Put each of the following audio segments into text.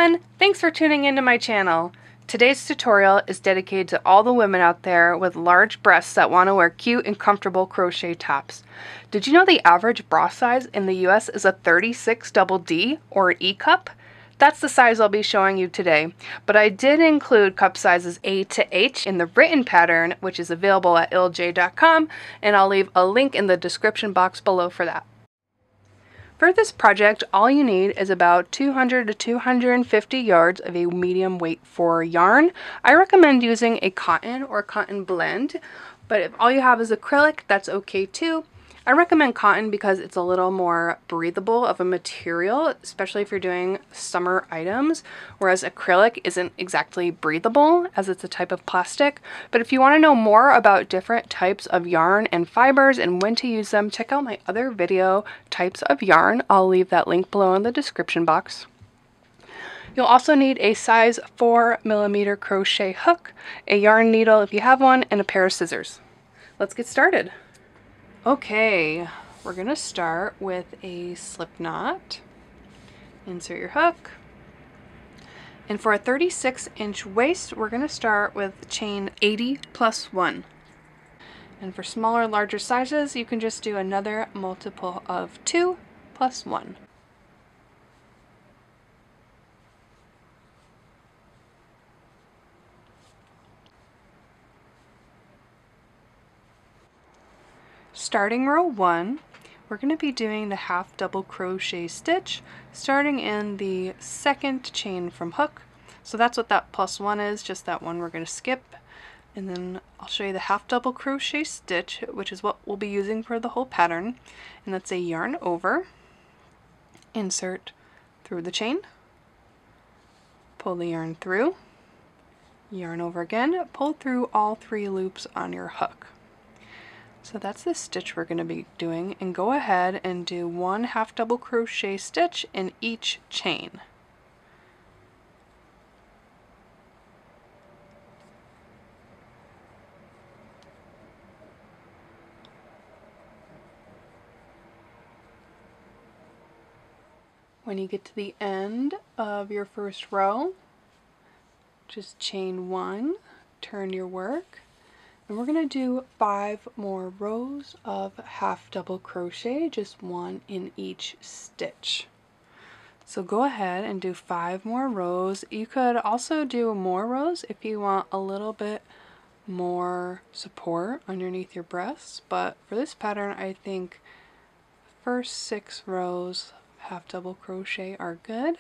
everyone! Thanks for tuning into my channel. Today's tutorial is dedicated to all the women out there with large breasts that want to wear cute and comfortable crochet tops. Did you know the average bra size in the US is a 36 double D or E cup? That's the size I'll be showing you today, but I did include cup sizes A to H in the written pattern, which is available at ilj.com, and I'll leave a link in the description box below for that. For this project, all you need is about 200 to 250 yards of a medium weight for yarn. I recommend using a cotton or cotton blend, but if all you have is acrylic, that's okay too. I recommend cotton because it's a little more breathable of a material, especially if you're doing summer items, whereas acrylic isn't exactly breathable as it's a type of plastic. But if you want to know more about different types of yarn and fibers and when to use them, check out my other video, Types of Yarn. I'll leave that link below in the description box. You'll also need a size 4mm crochet hook, a yarn needle if you have one, and a pair of scissors. Let's get started. Okay, we're gonna start with a slip knot. Insert your hook. And for a 36-inch waist, we're gonna start with chain 80 plus 1. And for smaller, larger sizes, you can just do another multiple of 2 plus 1. Starting row 1, we're going to be doing the half double crochet stitch starting in the second chain from hook. So that's what that plus 1 is, just that one we're going to skip. And then I'll show you the half double crochet stitch, which is what we'll be using for the whole pattern. And that's a yarn over, insert through the chain, pull the yarn through, yarn over again, pull through all 3 loops on your hook. So that's the stitch we're going to be doing, and go ahead and do 1 half double crochet stitch in each chain. When you get to the end of your first row, just chain 1, turn your work. And we're going to do 5 more rows of half double crochet, just 1 in each stitch. So go ahead and do 5 more rows. You could also do more rows if you want a little bit more support underneath your breasts, but for this pattern I think the first 6 rows of half double crochet are good.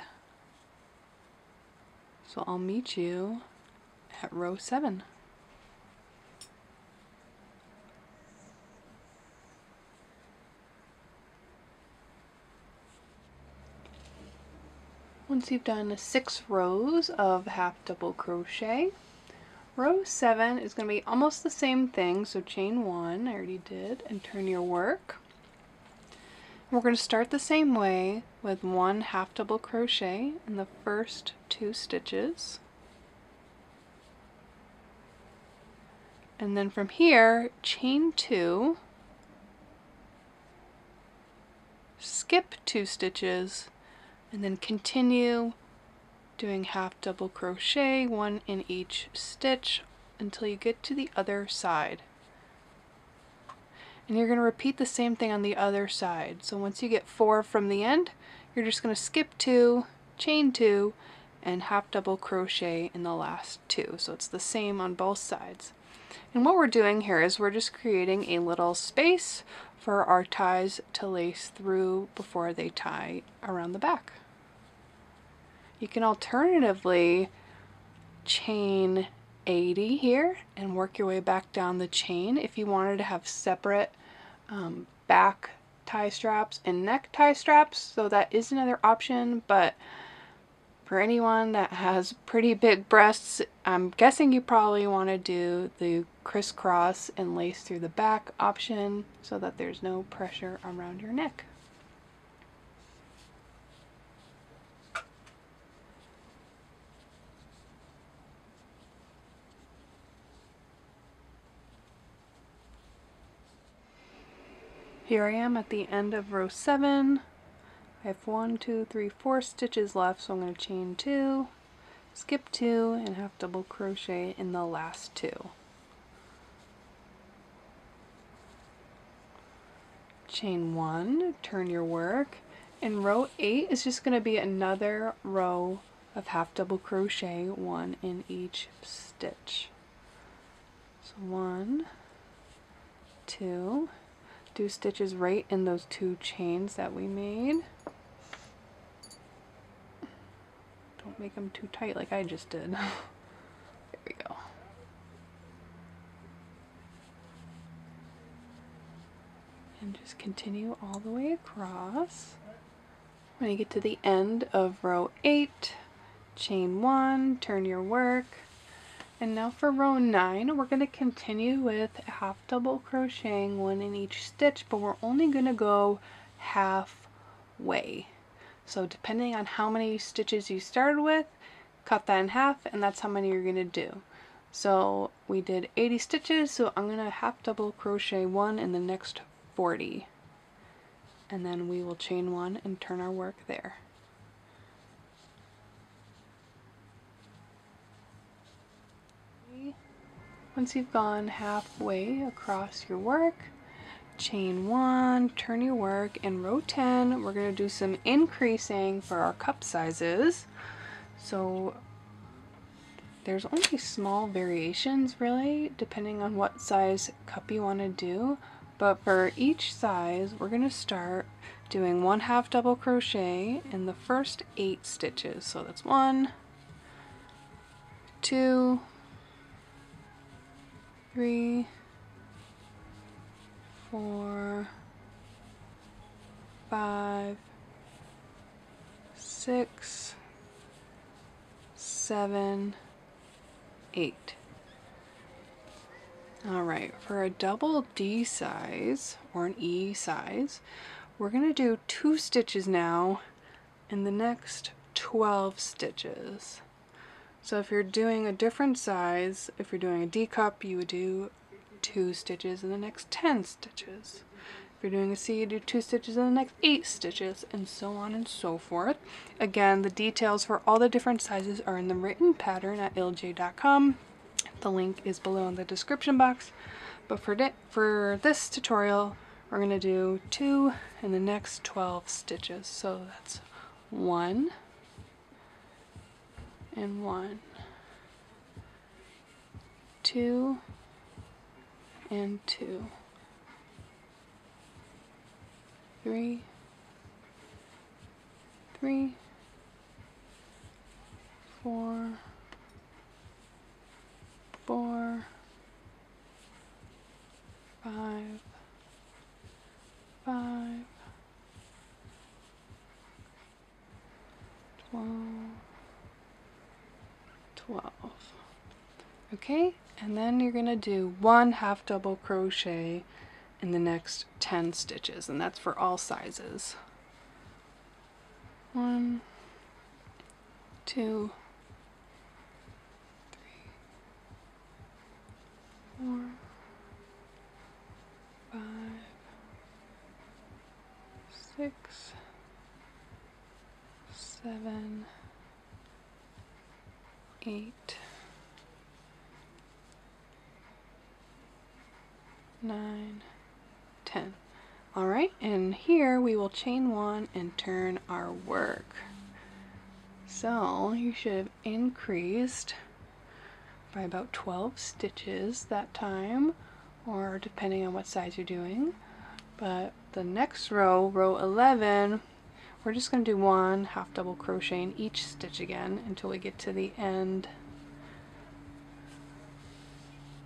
So I'll meet you at row 7. Once you've done 6 rows of half double crochet, row 7 is going to be almost the same thing. So chain 1, I already did, and turn your work. And we're going to start the same way with 1 half double crochet in the first 2 stitches. And then from here, chain 2, skip 2 stitches, and then continue doing half double crochet, 1 in each stitch until you get to the other side. And you're going to repeat the same thing on the other side. So once you get 4 from the end, you're just going to skip 2, chain 2, and half double crochet in the last 2. So it's the same on both sides. And what we're doing here is we're just creating a little space for our ties to lace through before they tie around the back. You can alternatively chain 80 here and work your way back down the chain if you wanted to have separate back tie straps and neck tie straps. So that is another option, but for anyone that has pretty big breasts, I'm guessing you probably want to do the crisscross and lace through the back option so that there's no pressure around your neck. Here I am at the end of row 7. I have 1, 2, 3, 4 stitches left, so I'm going to chain 2, skip 2, and half double crochet in the last 2. Chain 1, turn your work, and row 8 is just going to be another row of half double crochet, 1 in each stitch. So 1, 2, do stitches right in those 2 chains that we made. Don't make them too tight like I just did. There we go. And just continue all the way across. When you get to the end of row 8, chain 1, turn your work, and now for row 9 we're going to continue with half double crocheting 1 in each stitch, but we're only going to go halfway. So depending on how many stitches you started with, cut that in half, and that's how many you're going to do. So we did 80 stitches, so I'm going to half double crochet 1 in the next 40, and then we will chain 1 and turn our work there. Once you've gone halfway across your work, chain 1, turn your work, and row 10 we're going to do some increasing for our cup sizes. So there's only small variations really depending on what size cup you want to do, but for each size we're going to start doing 1 half double crochet in the first 8 stitches. So that's 1, 2, 3, 4, 5, 6, 7, 8. Alright, for a double D size or an E size, we're going to do 2 stitches now in the next 12 stitches. So if you're doing a different size, if you're doing a D cup, you would do 2 stitches in the next 10 stitches. If you're doing a C, you do 2 stitches in the next 8 stitches, and so on and so forth. Again, the details for all the different sizes are in the written pattern at ilj.com. The link is below in the description box. But for this tutorial, we're going to do 2 in the next 12 stitches. So that's 1 and 1, 2 and 2, 3, 3, 4, 4, 5, 5, 12, 12. Okay, and then you're going to do 1 half double crochet in the next 10 stitches, and that's for all sizes. 1, 2, 3, 4, 5, 6, 7, 8, 9, 10. Alright, and here we will chain 1 and turn our work. So you should have increased by about 12 stitches that time, or depending on what size you're doing. But the next row, row 11, we're just going to do 1 half double crochet in each stitch again until we get to the end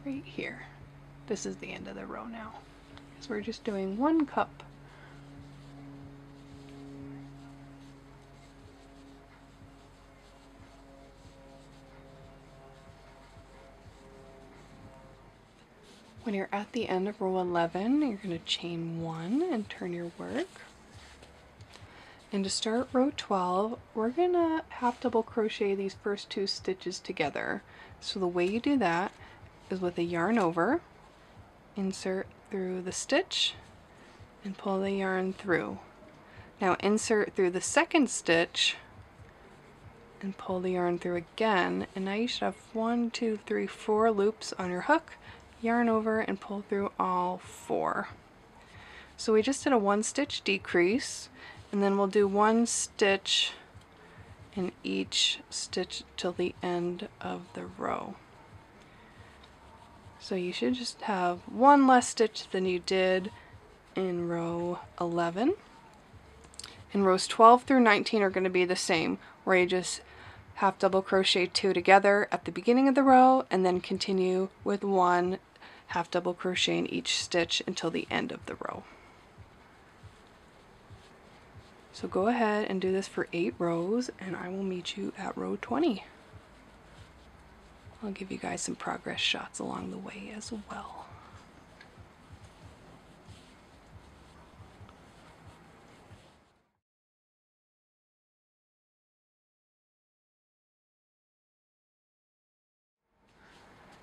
right here. This is the end of the row now, because we're just doing 1 cup. When you're at the end of row 11, you're going to chain 1 and turn your work. And to start row 12, we're going to half double crochet these first 2 stitches together. So the way you do that is with a yarn over, insert through the stitch, and pull the yarn through. Now insert through the second stitch and pull the yarn through again, and now you should have 1, 2, 3, 4 loops on your hook. Yarn over and pull through all 4. So we just did a 1 stitch decrease, and then we'll do 1 stitch in each stitch till the end of the row. So you should just have 1 less stitch than you did in row 11. And rows 12 through 19 are going to be the same, where you just half double crochet 2 together at the beginning of the row, and then continue with 1 half double crochet in each stitch until the end of the row. So go ahead and do this for 8 rows, and I will meet you at row 20. I'll give you guys some progress shots along the way as well.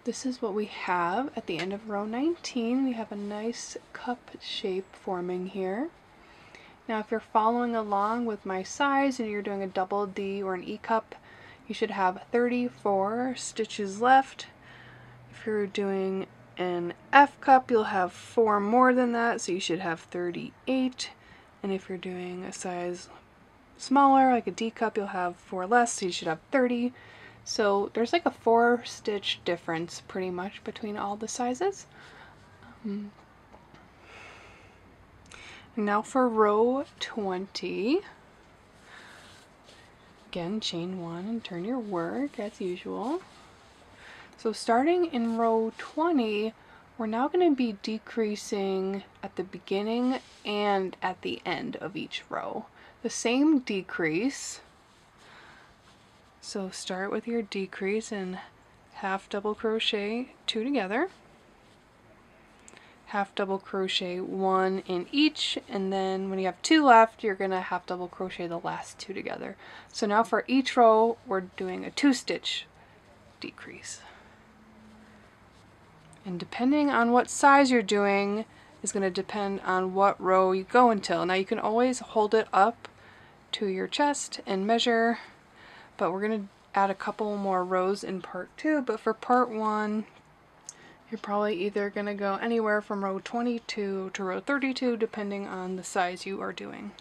This is what we have at the end of row 19. We have a nice cup shape forming here. Now if you're following along with my size and you're doing a double D or an E cup, you should have 34 stitches left. If you're doing an F cup, you'll have 4 more than that, so you should have 38. And if you're doing a size smaller, like a D cup, you'll have 4 less, so you should have 30. So there's like a 4 stitch difference pretty much between all the sizes. And now for row 20. Again, chain 1 and turn your work as usual. So starting in row 20, we're now going to be decreasing at the beginning and at the end of each row. The same decrease. So start with your decrease and half double crochet 2 together, half double crochet 1 in each, and then when you have 2 left, you're gonna half double crochet the last 2 together. So now for each row, we're doing a 2 stitch decrease. And depending on what size you're doing is going to depend on what row you go until. Now you can always hold it up to your chest and measure, but we're going to add a couple more rows in part 2. But for part 1, you're probably either going to go anywhere from row 22 to row 32 depending on the size you are doing.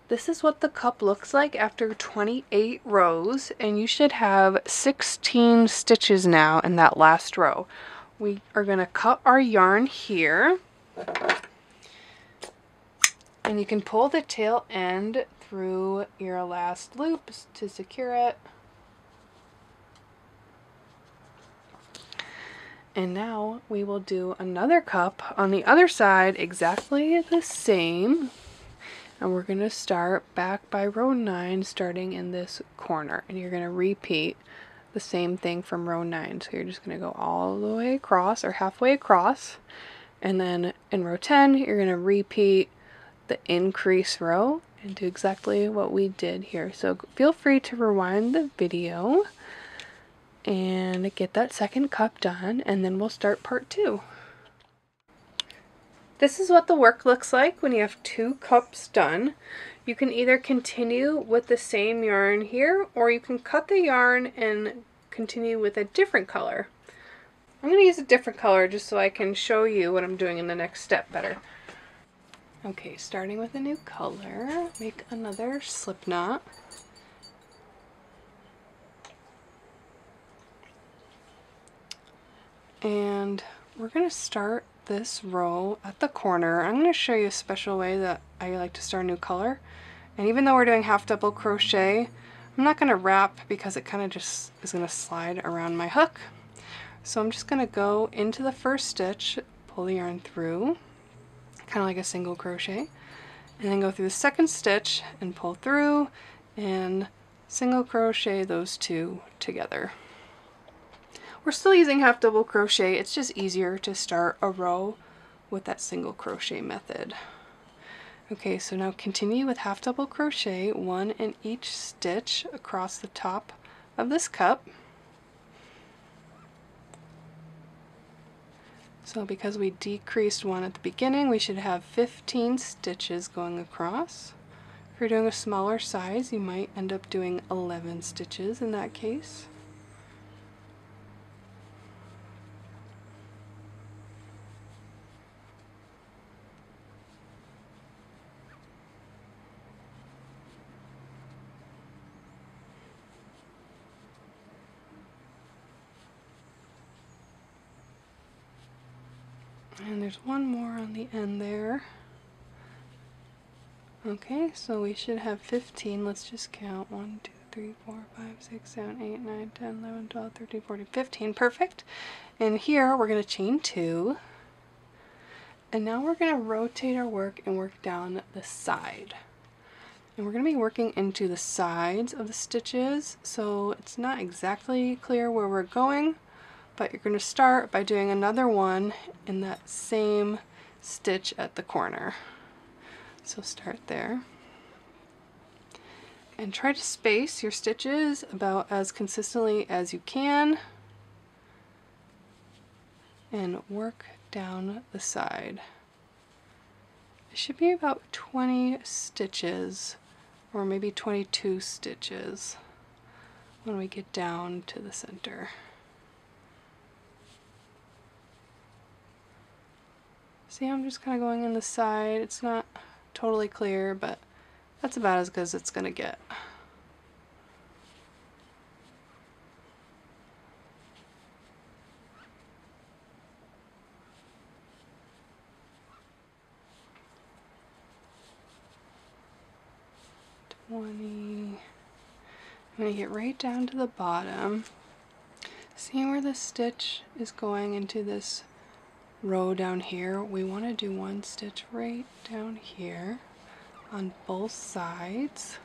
This is what the cup looks like after 28 rows, and you should have 16 stitches now in that last row. We are going to cut our yarn here, and you can pull the tail end through your last loops to secure it. And now we will do another cup on the other side, exactly the same. And we're going to start back by row 9, starting in this corner. And you're going to repeat the same thing from row 9. So you're just going to go all the way across, or halfway across. And then in row 10, you're going to repeat the increase row and do exactly what we did here. So feel free to rewind the video and get that second cup done, and then we'll start part 2. This is what the work looks like when you have 2 cups done. You can either continue with the same yarn here, or you can cut the yarn and continue with a different color. I'm going to use a different color just so I can show you what I'm doing in the next step better. Okay, starting with a new color, make another slip knot. And we're going to start this row at the corner. I'm going to show you a special way that I like to start a new color. And even though we're doing half double crochet, I'm not going to wrap because it kind of just is going to slide around my hook. So I'm just going to go into the first stitch, pull the yarn through, kind of like a single crochet, and then go through the second stitch and pull through and single crochet those 2 together. We're still using half double crochet, it's just easier to start a row with that single crochet method. Okay, so now continue with half double crochet, one in each stitch across the top of this cup. So because we decreased one at the beginning, we should have 15 stitches going across. If you're doing a smaller size, you might end up doing 11 stitches in that case. And there's one more on the end there. Okay, so we should have 15. Let's just count. 1, 2, 3, 4, 5, 6, 7, 8, 9, 10, 11, 12, 13, 14, 15. Perfect. And here we're going to chain 2. And now we're going to rotate our work and work down the side. And we're going to be working into the sides of the stitches, so it's not exactly clear where we're going, but you're going to start by doing another one in that same stitch at the corner. So start there. And try to space your stitches about as consistently as you can. And work down the side. It should be about 20 stitches, or maybe 22 stitches when we get down to the center. See, I'm just kind of going in the side. It's not totally clear, but that's about as good as it's going to get. I'm going to get right down to the bottom. See where the stitch is going into this row down here? We want to do one stitch right down here on both sides.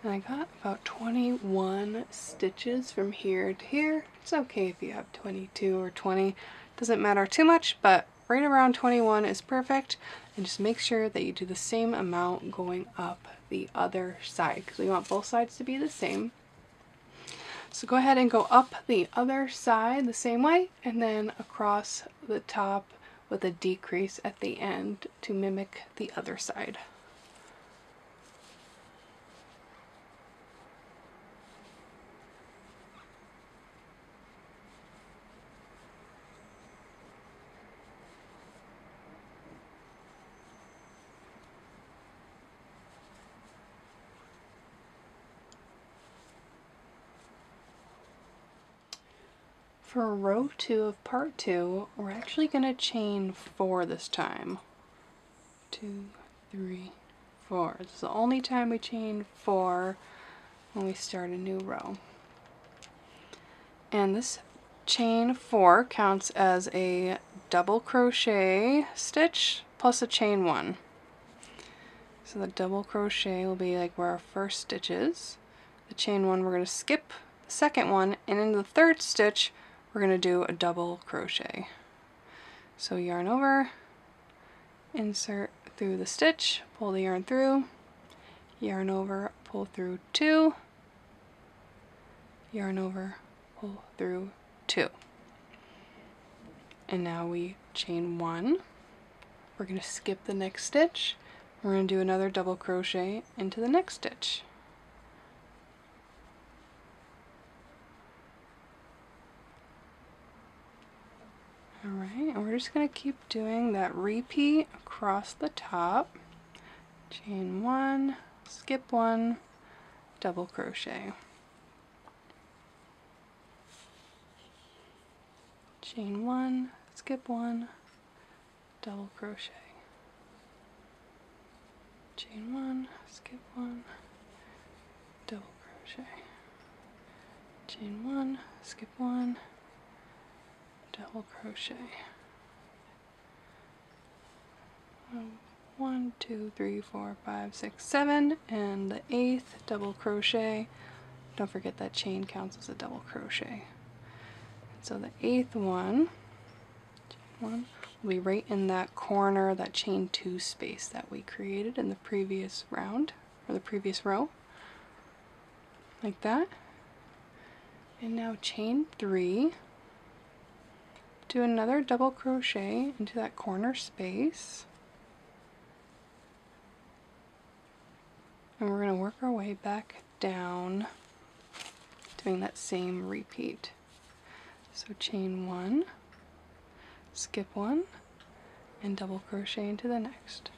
And I got about 21 stitches from here to here. It's okay if you have 22 or 20. Doesn't matter too much, but right around 21 is perfect. And just make sure that you do the same amount going up the other side, because we want both sides to be the same. So go ahead and go up the other side the same way, and then across the top with a decrease at the end to mimic the other side. For row 2 of part 2, we're actually going to chain 4 this time. 2, 3, 4. This is the only time we chain 4 when we start a new row. And this chain 4 counts as a double crochet stitch plus a chain 1. So the double crochet will be like where our first stitch is. The chain 1, we're going to skip the second one, and in the third stitch we're going to do a double crochet. So yarn over, insert through the stitch, pull the yarn through, yarn over, pull through 2, yarn over, pull through 2. And now we chain 1. We're going to skip the next stitch. We're going to do another double crochet into the next stitch. Alright, and we're just going to keep doing that repeat across the top. Chain 1, skip 1, double crochet. Chain 1, skip 1, double crochet. Chain 1, skip 1, double crochet. Chain 1, skip 1, double crochet. 1, 2, 3, 4, 5, 6, 7, and the 8th double crochet. Don't forget that chain counts as a double crochet. So the 8th one, chain 1, will be right in that corner, that chain 2 space that we created in the previous round, or the previous row, like that. And now chain 3, do another double crochet into that corner space, and we're going to work our way back down, doing that same repeat. So chain 1, skip 1, and double crochet into the next.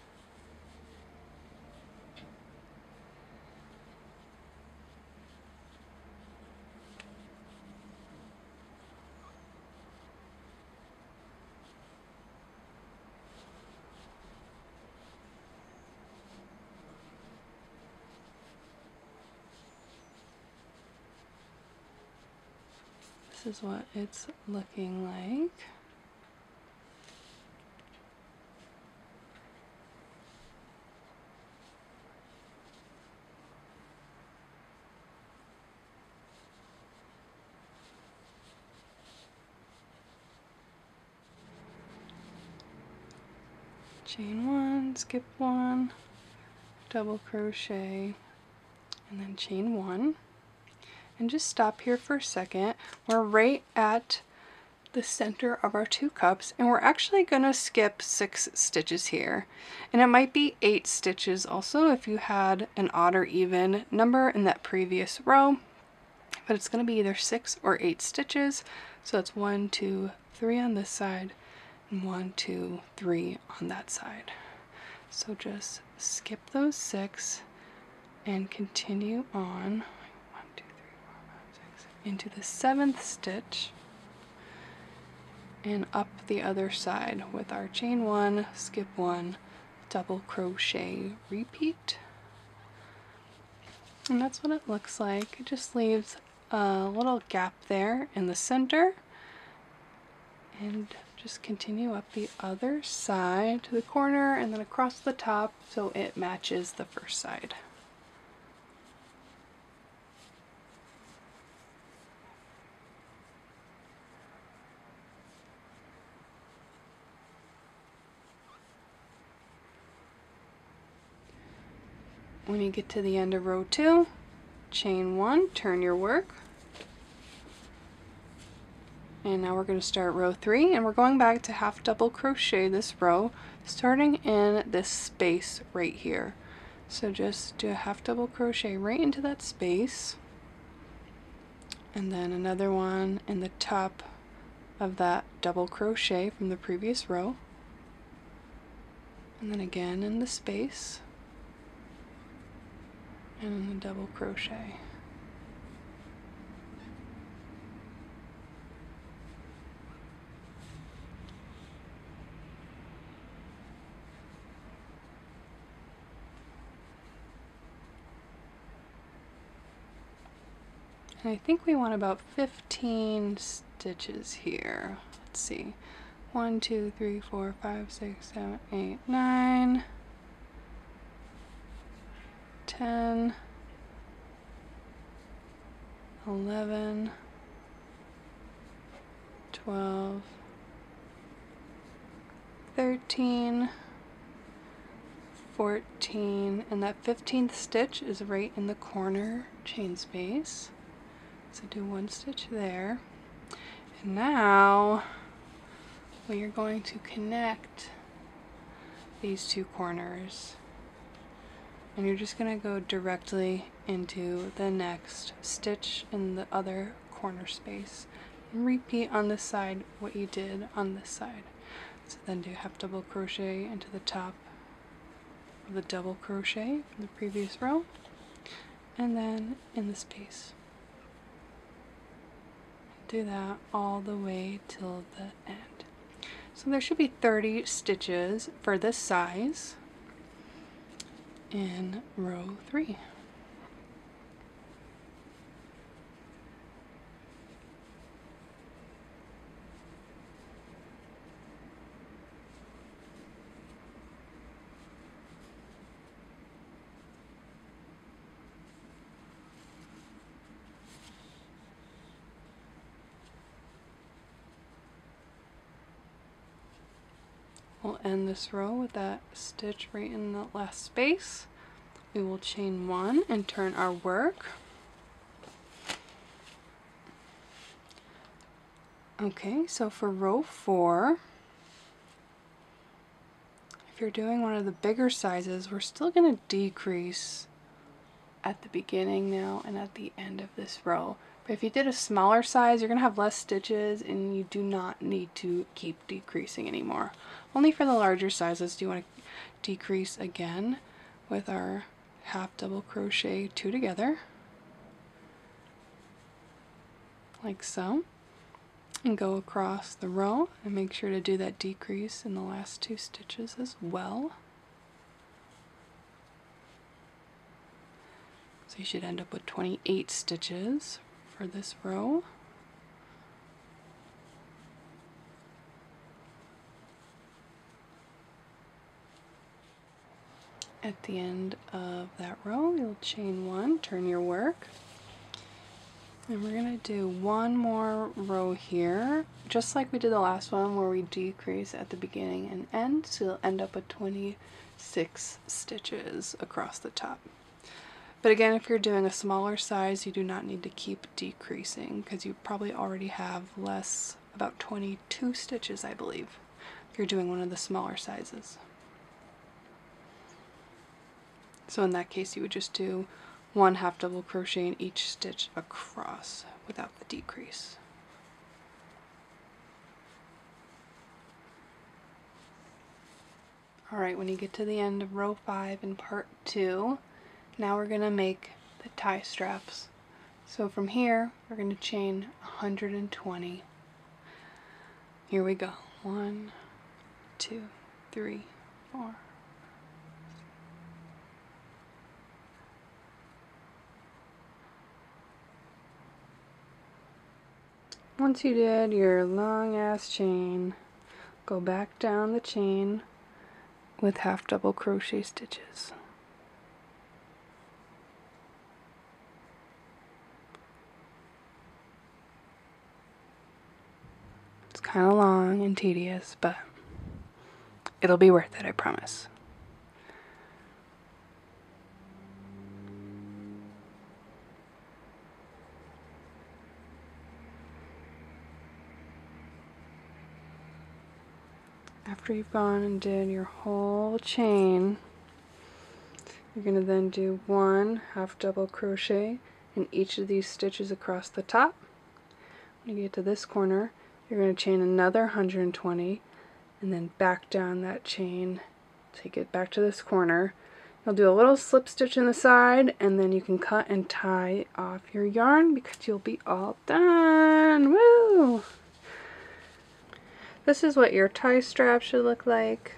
This is what it's looking like. Chain 1, skip 1, double crochet, and then chain 1. And just stop here for a second. We're right at the center of our 2 cups, and we're actually going to skip 6 stitches here. And it might be 8 stitches also if you had an odd or even number in that previous row, but it's going to be either 6 or 8 stitches. So it's 1, 2, 3 on this side, and 1, 2, 3 on that side. So just skip those 6 and continue on into the 7th stitch and up the other side with our chain 1, skip 1, double crochet, repeat. And that's what it looks like. It just leaves a little gap there in the center, and just continue up the other side to the corner and then across the top so it matches the first side. When you get to the end of row 2, chain 1, turn your work. And now we're going to start row 3, and we're going back to half double crochet this row, starting in this space right here. So just do a half double crochet right into that space, and then another one in the top of that double crochet from the previous row, and then again in the space, and then a double crochet. And I think we want about 15 stitches here. Let's see. 1, 2, 3, 4, 5, 6, 7, 8, 9, 10, 11, 12, 13, 14, and that 15th stitch is right in the corner chain space. So do 1 stitch there. And now we are going to connect these 2 corners. And you're just going to go directly into the next stitch in the other corner space. And repeat on this side what you did on this side. So then do half double crochet into the top of the double crochet from the previous row, and then in the space. Do that all the way till the end. So there should be 30 stitches for this size in row 3. We'll end this row with that stitch right in the last space. We will chain 1 and turn our work. Okay, so for row 4, if you're doing one of the bigger sizes, we're still going to decrease at the beginning now and at the end of this row. But if you did a smaller size, you're going to have less stitches and you do not need to keep decreasing anymore. Only for the larger sizes do you want to decrease again with our half double crochet 2 together, like so, and go across the row and make sure to do that decrease in the last 2 stitches as well. So you should end up with 28 stitches for this row. At the end of that row, you'll chain 1, turn your work, and we're going to do one more row here, just like we did the last one where we decrease at the beginning and end, so you'll end up with 26 stitches across the top. But again, if you're doing a smaller size, you do not need to keep decreasing because you probably already have less, about 22 stitches, I believe, if you're doing one of the smaller sizes. So in that case, you would just do 1 half double crochet in each stitch across without the decrease. Alright, when you get to the end of row 5 in part 2, now we're going to make the tie straps. So from here, we're going to chain 120. Here we go. 1, 2, 3, 4. Once you did your long ass chain, go back down the chain with half double crochet stitches. It's kind of long and tedious, but it'll be worth it, I promise. After you've gone and did your whole chain, you're going to then do 1 half double crochet in each of these stitches across the top. When you get to this corner, you're going to chain another 120 and then back down that chain till you get back to this corner. You'll do a little slip stitch in the side and then you can cut and tie off your yarn because you'll be all done. Woo! This is what your tie strap should look like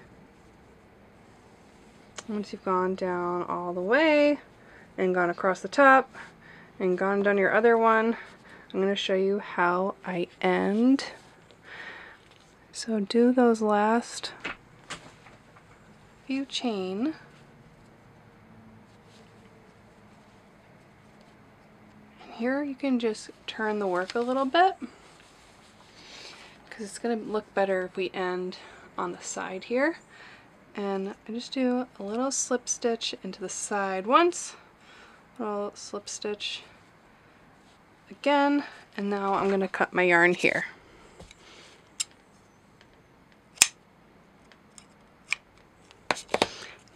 once you've gone down all the way and gone across the top and gone down your other one. I'm going to show you how I end. So do those last few chain. And here you can just turn the work a little bit, because it's going to look better if we end on the side here. And I just do a little slip stitch into the side once, a little slip stitch again, and now I'm going to cut my yarn here.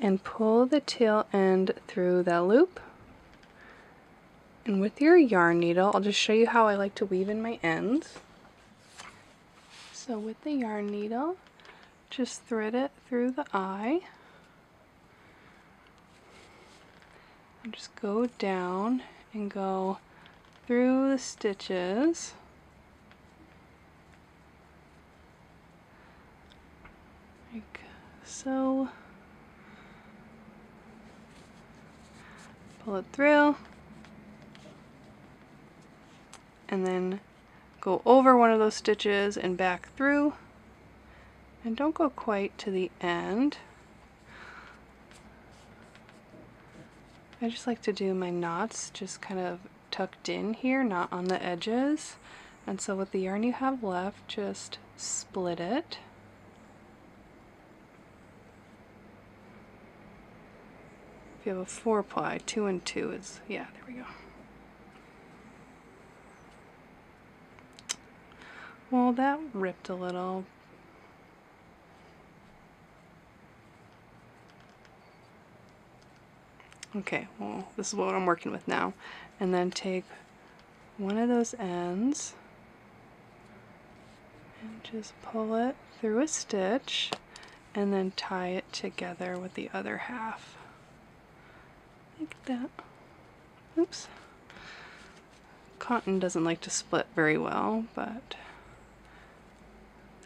And pull the tail end through that loop. And with your yarn needle, I'll just show you how I like to weave in my ends. So with the yarn needle, just thread it through the eye. And just go down and go through the stitches. Like so. Pull it through. And then go over one of those stitches and back through, and don't go quite to the end. I just like to do my knots just kind of tucked in here, not on the edges. And so with the yarn you have left, just split it. you have a 4-ply, 2 and 2 is, yeah, there we go. Well, that ripped a little. Okay, well, this is what I'm working with now. And then take one of those ends and just pull it through a stitch and then tie it together with the other half. Like that. Oops. Cotton doesn't like to split very well, but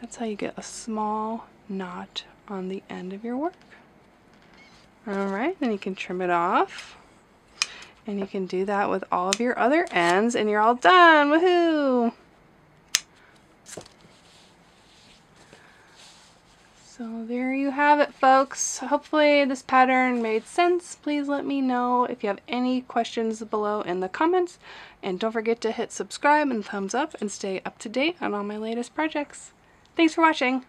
that's how you get a small knot on the end of your work. Alright, then you can trim it off. And you can do that with all of your other ends and you're all done. Woohoo! So there you have it, folks. Hopefully this pattern made sense. Please let me know if you have any questions below in the comments. And don't forget to hit subscribe and thumbs up and stay up to date on all my latest projects. Thanks for watching.